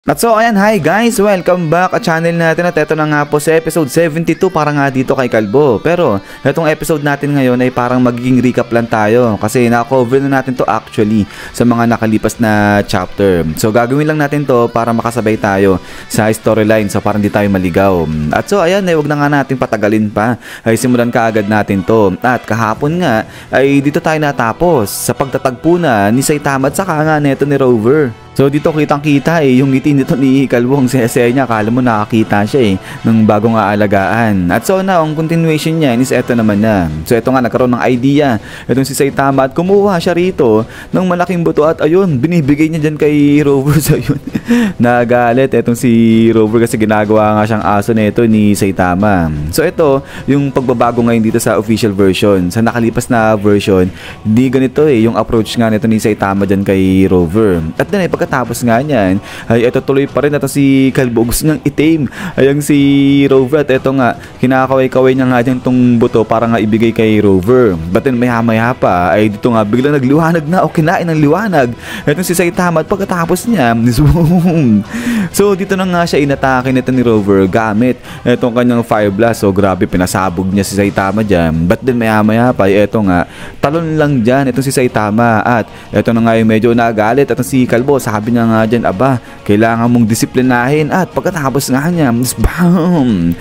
At so ayan, hi guys! Welcome back at channel natin at eto na nga po sa episode 72 para nga dito kay Kalbo. Pero etong episode natin ngayon ay parang magiging recap lang tayo kasi na-cover na natin to actually sa mga nakalipas na chapter. So gagawin lang natin to para makasabay tayo sa storyline so para hindi tayo maligaw. At so ayan, huwag na nga natin patagalin pa, ay simulan kaagad natin to. At kahapon nga ay dito tayo natapos sa pagtatagpo na ni Saitama at saka nga neto ni Rover. So dito kitang kita yung ngiti nito ni Kalbo, ang sese niya, akala mo nakakita siya ng bagong aalagaan. At so na, ang continuation niya is eto naman na. So eto nga, nagkaroon ng idea itong si Saitama at kumuha siya rito ng malaking buto at ayun, binibigay niya dyan kay Rover. So yun, nagalit etong si Rover kasi ginagawa nga siyang aso nito ni Saitama. So ito, yung pagbabago ngayon dito sa official version. Sa nakalipas na version, hindi ganito yung approach nga nito ni Saitama dyan kay Rover. At then pagkatapos nga niyan, ay ito tuloy pa rin ito si Kalbo. Gusto niyang itim ayang si Rover at ito nga, kinakaway-kaway niya nga dyan tong buto para nga ibigay kay Rover. But then maya-maya pa, ay dito nga biglang nagliwanag na o kinain ng liwanag itong si Saitama at pagkatapos niya, zoom. So dito na nga siya inatake nito ni Rover gamit itong kanyang fire blast. So grabe, pinasabog niya si Saitama dyan. But then maya-maya pa, ay ito nga, talon lang dyan itong si Saitama at ito na nga yung medyo nagalit at si Kalbo. Sabi niya nga dyan, aba, kailangan mong disiplinahin. At pagkatapos nga niya, bam!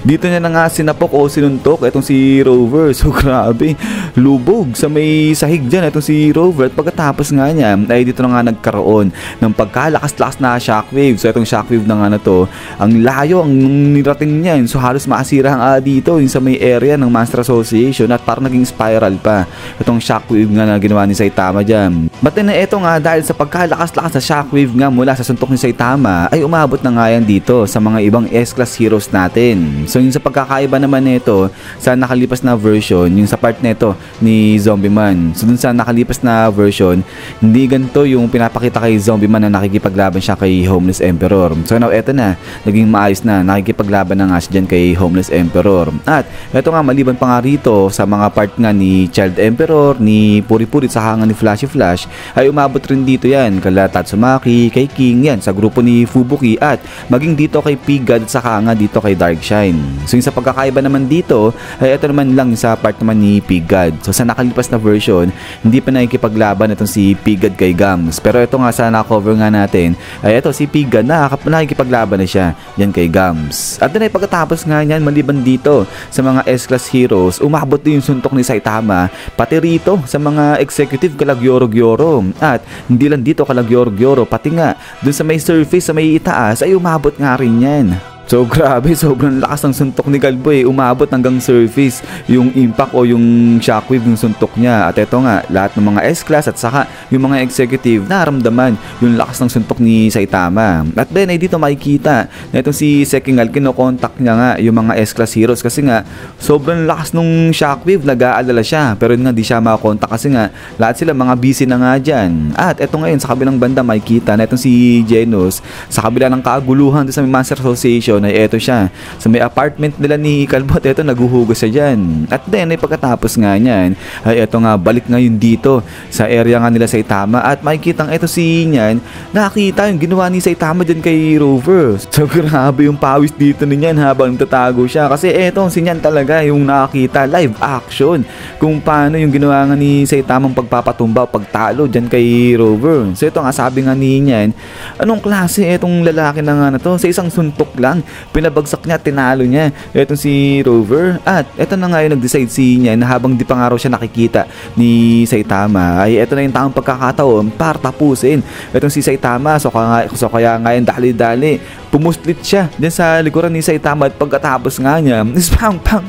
Dito niya na nga sinapok o sinuntok itong si Rover. So grabe, lubog sa may sahig dyan itong si Rover. At pagkatapos nga niya, ay dito na nga nagkaroon ng pagkalakas-lakas na shockwave. So itong shockwave na nga na to, ang layo ang nirating niya. So halos maasira nga dito yung sa may area ng Monster Association at parang naging spiral pa itong shockwave nga na ginawa ni Saitama dyan. But then ito nga, dahil sa pagkalakas-lakas sa shockwave nga mula sa suntok ni Saitama, ay umabot na nga yan dito sa mga ibang S-class heroes natin. So yung sa pagkakaiba naman nito sa nakalipas na version, yung sa part nito ni Zombie Man. So dun sa nakalipas na version, hindi ganito yung pinapakita kay Zombie Man na nakikipaglaban siya kay Homeless Emperor. So now eto na, naging maayos na, nakikipaglaban na nga siya dyan kay Homeless Emperor. At eto nga, maliban pa nga rito sa mga part nga ni Child Emperor, ni Puri-Puri sa hanga ni Flashy Flash, ay umabot rin dito yan kala Tatsumaki, kay King, yan sa grupo ni Fubuki at maging dito kay Pigad at saka nga dito kay Darkshine. So yung sa pagkakaiba naman dito ay ito naman lang sa part naman ni Pigad. So sa nakalipas na version, hindi pa nakikipaglaban itong si Pigad kay Gams. Pero ito nga sa na-cover nga natin ay ito si Pigad nakikipaglaban na siya yan kay Gams. At then ay pagkatapos nga yan, maliban dito sa mga S-class heroes, umabot din yung suntok ni Saitama pati rito sa mga executive kalagyorog-yoro. At hindi lang dito kalagyorog-yoro, pati nga dun sa may surface, sa may itaas ay umabot nga rin yan. So grabe, sobrang lakas ng suntok ni Kalbo umabot hanggang surface yung impact o yung shockwave ng suntok niya. At ito nga, lahat ng mga S-class at saka yung mga executive naramdaman yung lakas ng suntok ni Saitama. At then ay dito makikita na itong si Sekingal, kinokontak niya nga yung mga S-class heroes kasi nga sobrang lakas nung shockwave, nag-aalala siya. Pero nga di siya makakontak kasi nga lahat sila mga busy na nga dyan. At ito ngayon sa kabilang banda makikita na itong si Genos sa kabila ng kaguluhan sa Master Association ay eto siya sa may apartment nila ni Kalbo at eto naguhugas siya dyan. At then ay pagkatapos nga niyan ay eto nga, balik ngayon dito sa area nga nila Saitama at makikitang eto si Nyan, nakita yung ginawa ni Saitama dyan kay Rover. So grabe yung pawis dito ni Nyan habang tatago siya kasi eto si Nyan talaga yung nakakita live action kung paano yung ginawa nga ni Saitamang pagpapatumba o pagtalo dyan kay Rover. So ito nga, sabi nga ni Nyan, anong klase etong lalaki na nga na to, sa isang suntok lang pinabagsak niya, tinalo niya itong si Rover. At eto na nga yung nag-decide si niya na habang di pa nga raw siya nakikita ni Saitama ay eto na yung tamang pagkakataon para tapusin itong si Saitama. So kaya nga yung dali-dali pumuslit siya din sa likuran ni Saitama at pagkatapos nga niya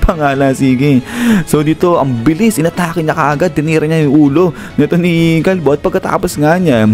pang sige. So dito ang bilis, inatake niya kaagad, tinira niya yung ulo nito ni Kalbo at pagkatapos nga niya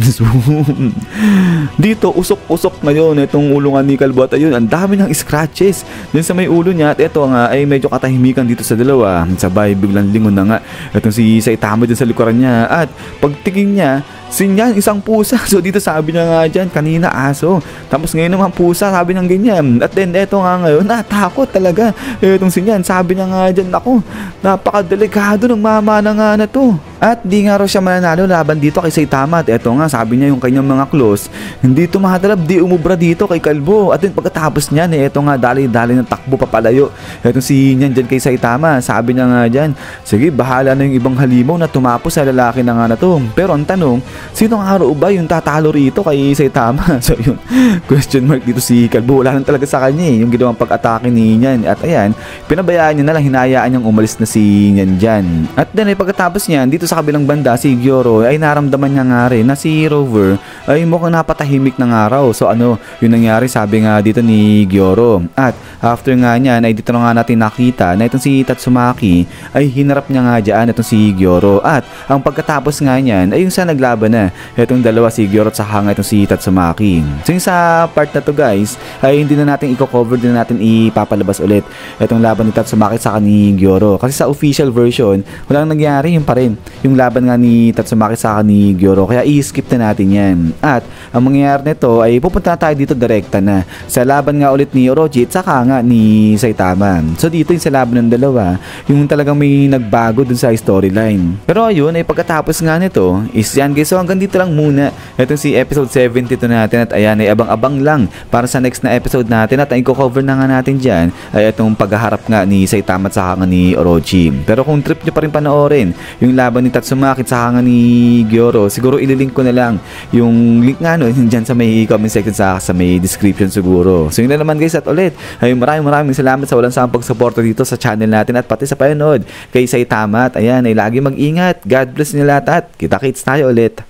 dito usok-usok ngayon itong ulungan ni Kalbo at ayun, ang dami ng scratches din sa may ulo niya. At ito nga ay medyo katahimikan dito sa dalawa. Sabay biglang lingon na nga itong si Saitama din sa likuran niya. At pagtingin niya Sinyan, isang pusa. So dito sabi niya nga dyan, kanina aso. Tapos ngayon naman pusa, sabi ng ganyan. At then eto nga ngayon, natakot talaga. Etong Sinyan, sabi niya nga dyan, ako, napakadelikado ng mama na nga na to. At di nga raw siya mananalo laban dito kay Saitama. At eto nga, sabi niya yung kanyang mga close, hindi tumatalab, di umubra dito kay Kalbo. At then pagkatapos niyan, eto nga, dali-dali ng takbo papalayo. Etong si Nyan dyan kay Saitama, sabi niya nga dyan, sige, bahala na yung ibang halimaw na tumapos sa lalaki na nga na to. Pero ang tanong, sino nga raw ba yung tatalo rito kay Saitama? So yun, question mark dito si Kalbo. Wala lang talaga sa kanya yung ginawang pag-atake ni Nyan. At ayan, pinabayaan niya na lang, hinayaan niyang umalis na si Nyan dyan. At then pagkatapos niyan, dito sa kabilang banda, si Gyoro ay naramdaman niya nga rin na si Rover ay mukhang napatahimik na nga raw. So ano, yung nangyari, sabi nga dito ni Gyoro. At after nga niyan, ay dito na nga natin nakita na itong si Tatsumaki ay hinarap niya nga dyan itong si Gyoro. At ang pagkatapos nga niyan ay yung sa naglaban na itong dalawa, si Gyoro at saka nga itong si Tatsumaki. So yung sa part na to guys, ay hindi na natin i-cover, din na natin ipapalabas ulit itong laban ni Tatsumaki at saka ni Gyoro. Kasi sa official version, walang nangyari, yung pa rin yung laban nga ni Tatsumaki sa ni Gyoro, kaya i-skip na natin yan. At ang mangyayari nito ay pupunta tayo dito direkta na sa laban nga ulit ni Orochi at saka nga ni Saitama. So dito yung sa laban ng dalawa, yung talagang may nagbago dun sa storyline. Pero ayun, ay pagkatapos nga nito is yan guys, so hanggang dito lang muna itong si episode 72 natin. At ayan, ay abang-abang lang para sa next na episode natin. At ang i-cover na nga natin dyan ay itong paghaharap nga ni Saitama at saka nga ni Orochi. Pero kung trip nyo pa rin panoorin yung laban ni Tatsumaki sa nga ni Gyoro, siguro ililink ko na lang yung link nga no dyan sa may comment section sa may description siguro. So yun na naman guys, at ulit ay maraming salamat sa walang sawang pagsuporta dito sa channel natin at pati sa panonood kay Saitama. At ayan, ay lagi mag-ingat. God bless nila lahat at kita-kits tayo ulit.